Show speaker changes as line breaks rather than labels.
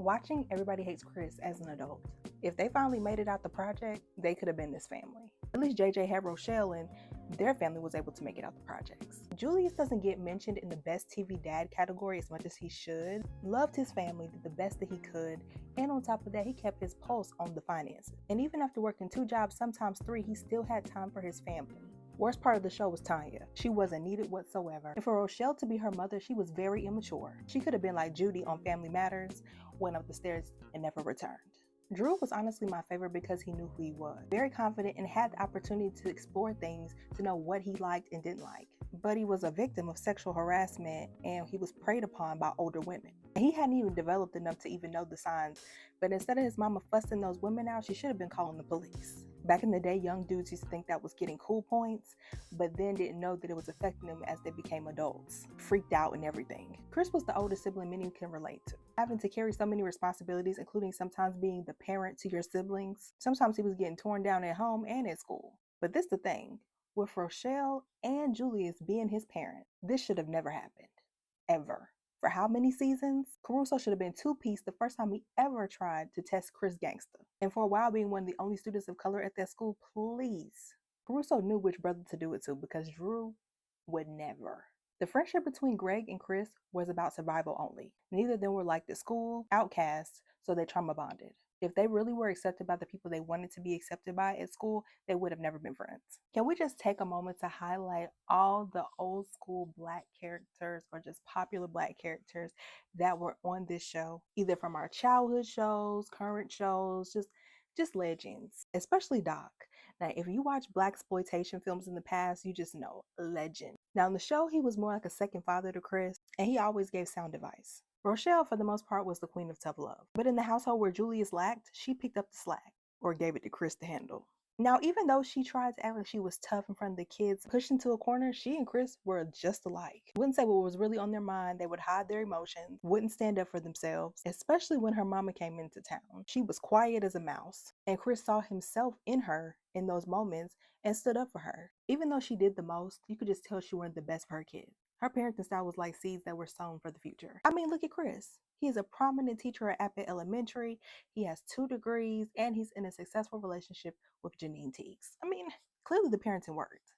Watching Everybody Hates Chris as an adult, if they finally made it out the project, they could have been this family. At least JJ had Rochelle and their family was able to make it out the projects. Julius doesn't get mentioned in the best TV dad category as much as he should. Loved his family, did the best that he could, and on top of that, he kept his pulse on the finances. And even after working 2 jobs, sometimes 3, he still had time for his family. Worst part of the show was Tanya. She wasn't needed whatsoever. And for Rochelle to be her mother, she was very immature. She could have been like Judy on Family Matters, went up the stairs and never returned. Drew was honestly my favorite because he knew who he was. Very confident and had the opportunity to explore things, to know what he liked and didn't like. But he was a victim of sexual harassment and he was preyed upon by older women. He hadn't even developed enough to even know the signs, but instead of his mama fussing those women out, she should have been calling the police. Back in the day, young dudes used to think that was getting cool points, but then didn't know that it was affecting them as they became adults. Freaked out and everything. Chris was the oldest sibling many can relate to. Having to carry so many responsibilities, including sometimes being the parent to your siblings. Sometimes he was getting torn down at home and at school. But this the thing, with Rochelle and Julius being his parent, this should have never happened. Ever. For how many seasons? Caruso should have been 2-piece the first time he ever tried to test Chris gangster. And for a while being one of the only students of color at that school, please. Caruso knew which brother to do it to because Drew would never. The friendship between Greg and Chris was about survival only. Neither of them were liked at school, outcasts, so they trauma bonded. If they really were accepted by the people they wanted to be accepted by at school, they would have never been friends. Can we just take a moment to highlight all the old school Black characters or just popular Black characters that were on this show, either from our childhood shows, current shows, just legends, especially Doc. Now, if you watch blaxploitation films in the past, you just know, legend. Now, in the show, he was more like a second father to Chris, and he always gave sound advice. Rochelle, for the most part, was the queen of tough love. But in the household where Julius lacked, she picked up the slack, or gave it to Chris to handle. Now, even though she tried to act like she was tough in front of the kids, pushed into a corner, she and Chris were just alike. Wouldn't say what was really on their mind, they would hide their emotions, wouldn't stand up for themselves, especially when her mama came into town. She was quiet as a mouse, and Chris saw himself in her in those moments and stood up for her. Even though she did the most, you could just tell she wasn't the best for her kid. Her parenting style was like seeds that were sown for the future. I mean, look at Chris. He is a prominent teacher at Abbott Elementary. He has 2 degrees, and he's in a successful relationship with Janine Teagues. I mean, clearly the parenting worked.